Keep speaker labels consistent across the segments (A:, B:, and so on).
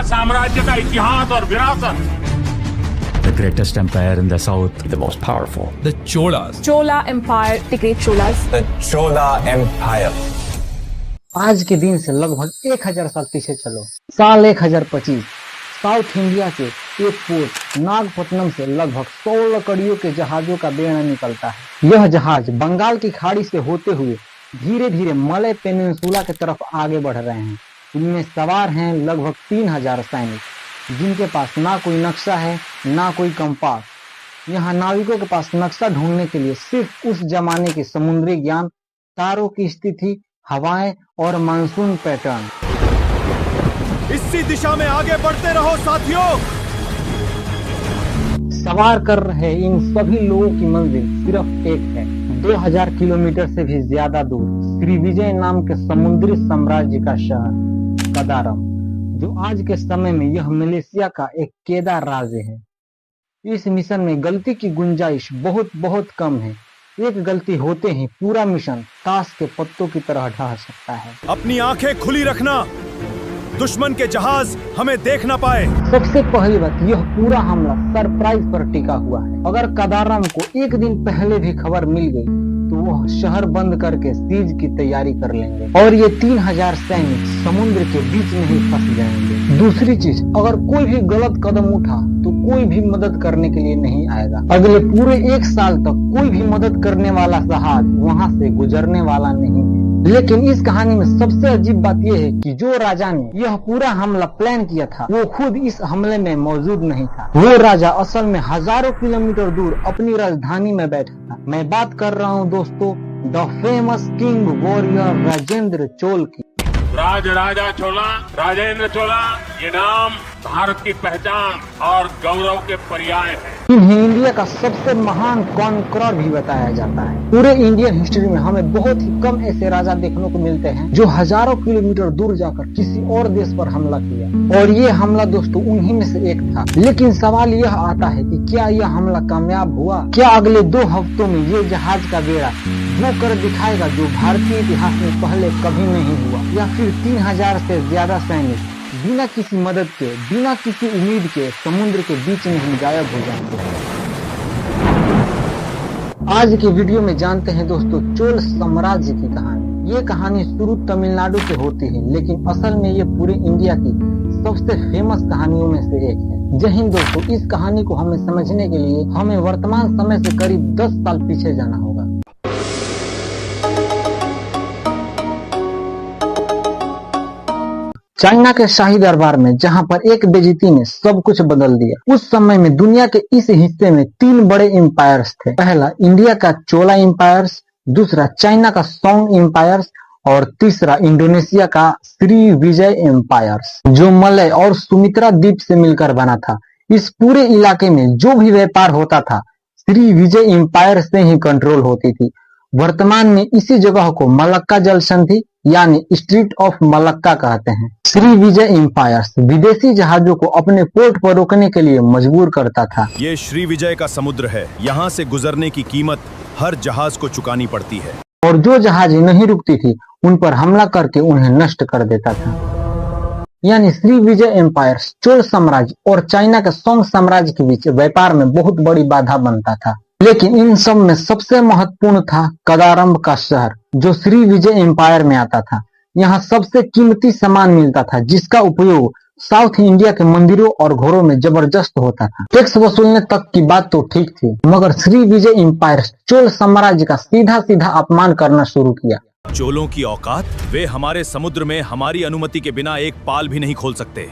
A: साम्राज्य का इतिहास और विरासत।
B: The greatest empire in the south.
C: The most powerful.
D: The Cholas.
E: Chola Empire, the Great Cholas.
C: The Chola Empire.
F: आज के दिन से लगभग 1000 साल पीछे चलो। साल 1025 साउथ इंडिया के एक पोर्ट नागपट्टनम से लगभग 100 लकड़ियों के जहाजों का बेड़ा निकलता है। यह जहाज बंगाल की खाड़ी से होते हुए धीरे धीरे मलय पेनिनसुला की तरफ आगे बढ़ रहे हैं। इनमें सवार हैं लगभग 3000 सैनिक, जिनके पास ना कोई नक्शा है ना कोई कंपास। यहाँ नाविकों के पास नक्शा ढूंढने के लिए सिर्फ उस जमाने के समुद्री ज्ञान, तारों की स्थिति, हवाएं और मानसून पैटर्न।
D: इसी दिशा में आगे बढ़ते रहो साथियों।
F: सवार कर रहे इन सभी लोगों की मंजिल सिर्फ एक है, 2000 किलोमीटर से भी ज्यादा दूर श्री विजय नाम के समुद्री साम्राज्य का शहर कदारम, जो आज के समय में यह मलेशिया का एक केदार राज्य है। इस मिशन में गलती की गुंजाइश बहुत बहुत कम है। एक गलती होते ही पूरा मिशन ताश के पत्तों की तरह ढह सकता है।
D: अपनी आंखें खुली रखना, दुश्मन के जहाज हमें देख ना पाए।
F: सबसे पहली बात, यह पूरा हमला सरप्राइज पर टिका हुआ है। अगर कदारम को एक दिन पहले भी खबर मिल गई तो वह शहर बंद करके सीज की तैयारी कर लेंगे और ये 3000 सैनिक समुद्र के बीच में ही फंस जाएंगे। दूसरी चीज, अगर कोई भी गलत कदम उठा तो कोई भी मदद करने के लिए नहीं आएगा। अगले पूरे 1 साल तक कोई भी मदद करने वाला जहाज वहाँ से गुजरने वाला नहीं। लेकिन इस कहानी में सबसे अजीब बात यह है कि जो राजा ने यह पूरा हमला प्लान किया था वो खुद इस हमले में मौजूद नहीं था। वो राजा असल में हजारों किलोमीटर दूर अपनी राजधानी में बैठा था। मैं बात कर रहा हूँ दोस्तों the famous king warrior Rajendra Chola की।
A: राजा चोला, राजेंद्र चोला, ये नाम भारत की पहचान और गौरव के पर्याय है।
F: इन्हें इंडिया का सबसे महान कॉन्करर भी बताया जाता है। पूरे इंडियन हिस्ट्री में हमें बहुत ही कम ऐसे राजा देखने को मिलते हैं जो हजारों किलोमीटर दूर जाकर किसी और देश पर हमला किया, और ये हमला दोस्तों उन्हीं में से एक था। लेकिन सवाल यह आता है कि क्या यह हमला कामयाब हुआ? क्या अगले 2 हफ्तों में ये जहाज का बेड़ा वो कर दिखाएगा जो भारतीय इतिहास में पहले कभी नहीं हुआ, या फिर 3000 से ज्यादा सैनिक बिना किसी मदद के, बिना किसी उम्मीद के समुद्र के बीच में ही गायब हो जाएंगे? आज के वीडियो में जानते हैं दोस्तों चोल साम्राज्य की कहानी। ये कहानी शुरू तमिलनाडु से होती है, लेकिन असल में ये पूरे इंडिया की सबसे फेमस कहानियों में से एक है। जय हिंद दोस्तों, इस कहानी को हमें समझने के लिए हमें वर्तमान समय से करीब 10 साल पीछे जाना होगा। चाइना के शाही दरबार में, जहां पर एक बेइज्जती ने सब कुछ बदल दिया। उस समय में दुनिया के इस हिस्से में 3 बड़े एम्पायर्स थे। पहला इंडिया का चोला एम्पायर्स, दूसरा चाइना का सोंग एम्पायर्स और तीसरा इंडोनेशिया का श्री विजय एम्पायर्स, जो मलय और सुमित्रा द्वीप से मिलकर बना था। इस पूरे इलाके में जो भी व्यापार होता था श्री विजय एम्पायर से ही कंट्रोल होती थी। वर्तमान में इसी जगह को मलक्का जल संधि यानी स्ट्रीट ऑफ मलक्का कहते हैं। श्री विजय एम्पायर्स विदेशी जहाजों को अपने पोर्ट पर रोकने के लिए मजबूर करता था।
D: ये श्री विजय का समुद्र है, यहाँ से गुजरने की कीमत हर जहाज को चुकानी पड़ती है,
F: और जो जहाज नहीं रुकती थी उन पर हमला करके उन्हें नष्ट कर देता था। यानी श्री विजय एम्पायर्स चोल साम्राज्य और चाइना के सोंग साम्राज्य के बीच व्यापार में बहुत बड़ी बाधा बनता था। लेकिन इन सब में सबसे महत्वपूर्ण था कदारम का शहर, जो श्री विजय एम्पायर में आता था। यहाँ सबसे कीमती सामान मिलता था, जिसका उपयोग साउथ इंडिया के मंदिरों और घरों में जबरदस्त होता था। टैक्स वसूलने तक की बात तो ठीक थी, मगर श्री विजय एम्पायर चोल साम्राज्य का सीधा सीधा अपमान करना शुरू किया।
D: चोलों की औकात, वे हमारे समुद्र में हमारी अनुमति के बिना एक पाल भी नहीं खोल सकते।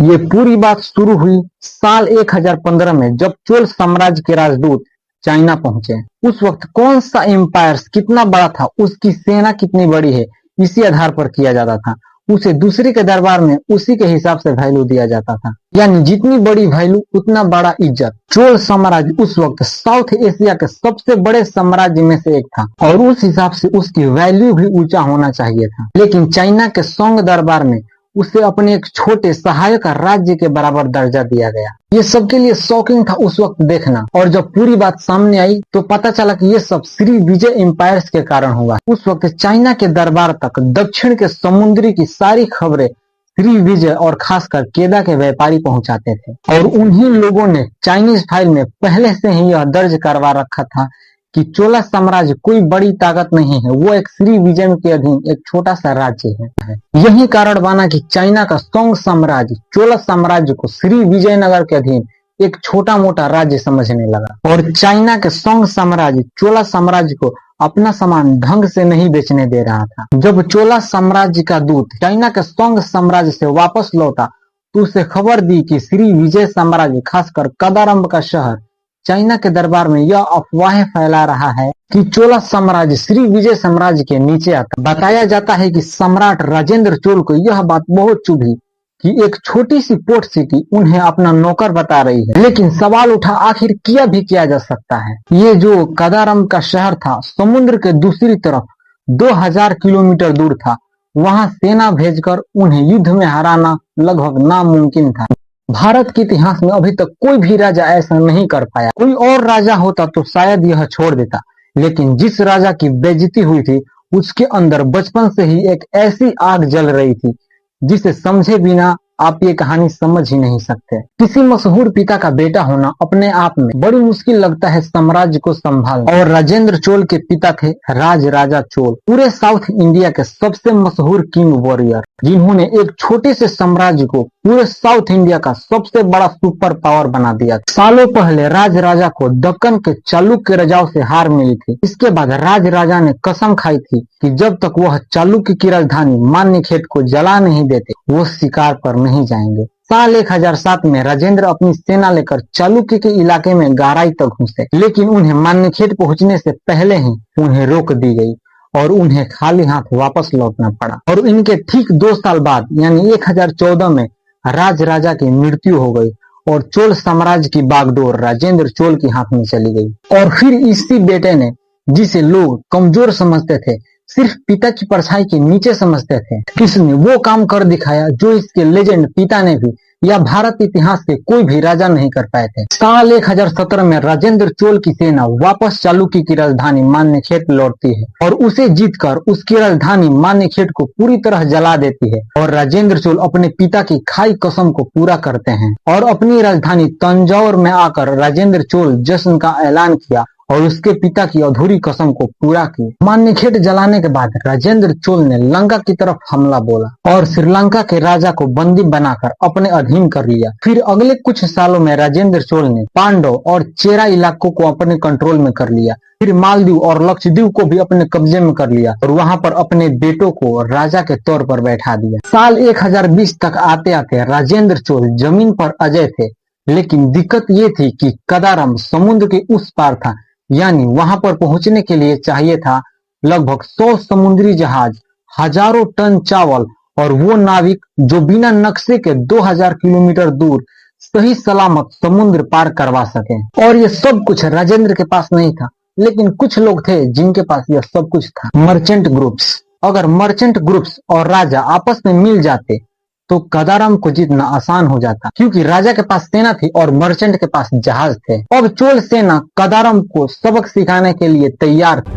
F: ये पूरी बात शुरू हुई साल 1015 में, जब चोल साम्राज्य के राजदूत चाइना पहुंचे। उस वक्त कौन सा एम्पायर कितना बड़ा था, उसकी सेना कितनी बड़ी है, इसी आधार पर किया जाता था। उसे दूसरे के दरबार में उसी के हिसाब से वैल्यू दिया जाता था, यानी जितनी बड़ी वैल्यू उतना बड़ा इज्जत। चोल साम्राज्य उस वक्त साउथ एशिया के सबसे बड़े साम्राज्य में से एक था, और उस हिसाब से उसकी वैल्यू भी ऊंचा होना चाहिए था। लेकिन चाइना के सोंग दरबार में उसे अपने एक छोटे सहायक राज्य के बराबर दर्जा दिया गया। ये सबके लिए शॉकिंग था उस वक्त देखना, और जब पूरी बात सामने आई तो पता चला कि ये सब श्री विजय एम्पायर्स के कारण हुआ। उस वक्त चाइना के दरबार तक दक्षिण के समुद्री की सारी खबरें श्री विजय और खासकर केदा के व्यापारी पहुंचाते थे। और उन्हीं लोगों ने चाइनीज फाइल में पहले से ही यह दर्ज करवा रखा था कि चोला साम्राज्य कोई बड़ी ताकत नहीं है, वो एक श्री विजय के अधीन एक छोटा सा राज्य है। यही कारण बना कि चाइना का सोंग साम्राज्य चोला साम्राज्य को श्री विजयनगर के अधीन एक छोटा मोटा राज्य समझने लगा। और चाइना के सोंग साम्राज्य चोला साम्राज्य को अपना सामान ढंग से नहीं बेचने दे रहा था। जब चोला साम्राज्य का दूत चाइना के सोंग साम्राज्य से वापस लौटा तो उसे खबर दी कि श्री विजय साम्राज्य खासकर कदारंब का शहर चाइना के दरबार में यह अफवाहें फैला रहा है कि चोला साम्राज्य श्री विजय साम्राज्य के नीचे आता। बताया जाता है कि सम्राट राजेंद्र चोल को यह बात बहुत चुभी कि एक छोटी सी पोर्ट सिटी उन्हें अपना नौकर बता रही है। लेकिन सवाल उठा, आखिर किया भी किया जा सकता है। ये जो कदारम का शहर था समुद्र के दूसरी तरफ 2000 किलोमीटर दूर था। वहां सेना भेजकर उन्हें युद्ध में हराना लगभग नामुमकिन था। भारत के इतिहास में अभी तक कोई भी राजा ऐसा नहीं कर पाया। कोई और राजा होता तो शायद यह छोड़ देता, लेकिन जिस राजा की बेइज्जती हुई थी उसके अंदर बचपन से ही एक ऐसी आग जल रही थी जिसे समझे बिना आप ये कहानी समझ ही नहीं सकते। किसी मशहूर पिता का बेटा होना अपने आप में बड़ी मुश्किल लगता है साम्राज्य को संभालना। और राजेंद्र चोल के पिता थे राज राजा चोल, पूरे साउथ इंडिया के सबसे मशहूर किंग वॉरियर, जिन्होंने एक छोटे से साम्राज्य को पूरे साउथ इंडिया का सबसे बड़ा सुपर पावर बना दिया। सालों पहले राज राजा को दक्कन के चालुक्य राजाओं से हार मिली थी। इसके बाद राज राजा ने कसम खाई थी कि जब तक वह चालुक्य की राजधानी मान्यखेट को जला नहीं देते वो शिकार पर नहीं जाएंगे। साल 1007 में राजेंद्र अपनी सेना लेकर चालुक्य के इलाके में गहराई तक घुसे, लेकिन उन्हें मान्यखेट पहुंचने से पहले ही उन्हें रोक दी गई और उन्हें खाली हाथ वापस लौटना पड़ा। और इनके ठीक 2 साल बाद यानी 1014 में राज राजा की मृत्यु हो गई और चोल साम्राज्य की बागडोर राजेंद्र चोल के हाथ में चली गई। और फिर इसी बेटे ने, जिसे लोग कमजोर समझते थे, सिर्फ पिता की परछाई के नीचे समझते थे, किसने वो काम कर दिखाया जो इसके लेजेंड पिता ने भी या भारत इतिहास के कोई भी राजा नहीं कर पाए थे। साल 1017 में राजेंद्र चोल की सेना वापस चालुक्य की राजधानी मान्यखेट लौटती है और उसे जीतकर उसकी राजधानी मान्यखेट को पूरी तरह जला देती है। और राजेंद्र चोल अपने पिता की खाई कसम को पूरा करते हैं और अपनी राजधानी तंजौर में आकर राजेंद्र चोल जश्न का ऐलान किया और उसके पिता की अधूरी कसम को पूरा की। मान्यखेट जलाने के बाद राजेंद्र चोल ने लंका की तरफ हमला बोला और श्रीलंका के राजा को बंदी बनाकर अपने अधीन कर लिया। फिर अगले कुछ सालों में राजेंद्र चोल ने पांडव और चेरा इलाकों को अपने कंट्रोल में कर लिया। फिर मालदीव और लक्षद्वीप को भी अपने कब्जे में कर लिया और वहां पर अपने बेटों को राजा के तौर पर बैठा दिया। साल 1020 तक आते आते राजेंद्र चोल जमीन पर अजय थे, लेकिन दिक्कत ये थी कि कदारम समुद्र के उस पार था, यानी वहां पर पहुंचने के लिए चाहिए था लगभग 100 समुद्री जहाज, हजारों टन चावल और वो नाविक जो बिना नक्शे के 2000 किलोमीटर दूर सही सलामत समुद्र पार करवा सके। और ये सब कुछ राजेंद्र के पास नहीं था, लेकिन कुछ लोग थे जिनके पास यह सब कुछ था, मर्चेंट ग्रुप्स। अगर मर्चेंट ग्रुप्स और राजा आपस में मिल जाते तो कदारम को जीतना आसान हो जाता, क्योंकि राजा के पास सेना थी और मर्चेंट के पास जहाज थे। अब चोल सेना कदारम को सबक सिखाने के लिए तैयार थी।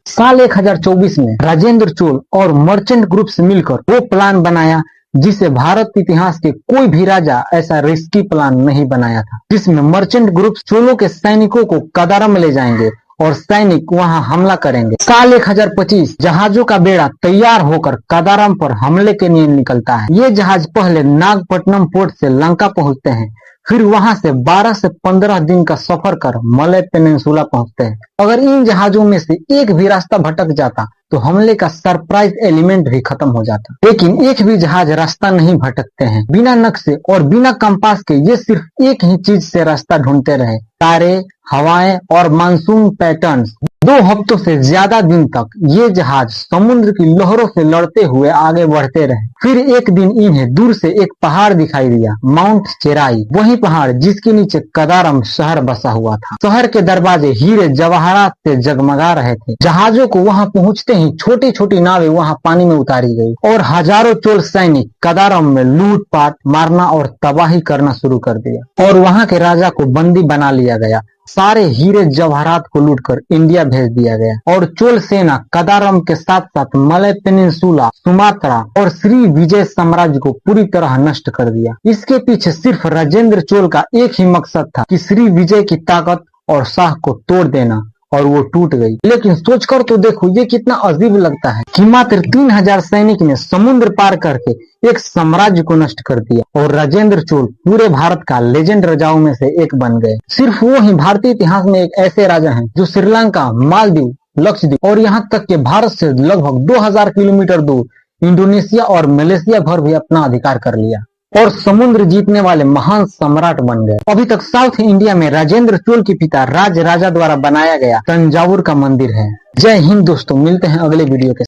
F: साल 1024 में राजेंद्र चोल और मर्चेंट ग्रुप से मिलकर वो प्लान बनाया जिसे भारत इतिहास के कोई भी राजा ऐसा रिस्की प्लान नहीं बनाया था, जिसमें मर्चेंट ग्रुप चोलों के सैनिकों को कदारम ले जाएंगे और सैनिक वहां हमला करेंगे। साल 1025 जहाजों का बेड़ा तैयार होकर कदारम पर हमले के लिए निकलता है। ये जहाज पहले नागपट्टनम पोर्ट से लंका पहुंचते हैं, फिर वहां से 12 से 15 दिन का सफर कर मलय पेनिनसुला पहुंचते हैं। अगर इन जहाजों में से एक भी रास्ता भटक जाता तो हमले का सरप्राइज एलिमेंट भी खत्म हो जाता। लेकिन एक भी जहाज रास्ता नहीं भटकते हैं। बिना नक्शे और बिना कंपास के ये सिर्फ एक ही चीज से रास्ता ढूंढते रहे, तारे, हवाएं और मानसून पैटर्न्स। 2 हफ्तों से ज्यादा दिन तक ये जहाज समुद्र की लहरों से लड़ते हुए आगे बढ़ते रहे। फिर एक दिन इन्हें दूर से एक पहाड़ दिखाई दिया, माउंट चेराई, वही पहाड़ जिसके नीचे कदारम शहर बसा हुआ था। शहर के दरवाजे हीरे जवाहरात से जगमगा रहे थे। जहाजों को वहां पहुंचते ही छोटी छोटी नावें वहां पानी में उतारी गई और हजारों चोल सैनिक कदारम में लूटपाट, मारना और तबाही करना शुरू कर दिया और वहां के राजा को बंदी बना लिया गया सारे हीरे जवाहरात को लूटकर इंडिया भेज दिया गया और चोल सेना कदारम के साथ साथ मलय पेनिनसुला, सुमात्रा और श्री विजय साम्राज्य को पूरी तरह नष्ट कर दिया। इसके पीछे सिर्फ राजेंद्र चोल का एक ही मकसद था कि श्री विजय की ताकत और शाह को तोड़ देना, और वो टूट गई। लेकिन सोचकर तो देखो ये कितना अजीब लगता है कि मात्र 3000 सैनिक ने समुद्र पार करके एक साम्राज्य को नष्ट कर दिया और राजेंद्र चोल पूरे भारत का लेजेंड राजाओं में से एक बन गए। सिर्फ वो ही भारतीय इतिहास में एक ऐसे राजा हैं जो श्रीलंका, मालदीव, लक्षद्वीप और यहाँ तक कि भारत से लगभग 2000 किलोमीटर दूर इंडोनेशिया और मलेशिया भर भी अपना अधिकार कर लिया और समुद्र जीतने वाले महान सम्राट बन गए। अभी तक साउथ इंडिया में राजेंद्र चोल के पिता राज राजा द्वारा बनाया गया तंजावुर का मंदिर है। जय हिंद दोस्तों, मिलते हैं अगले वीडियो के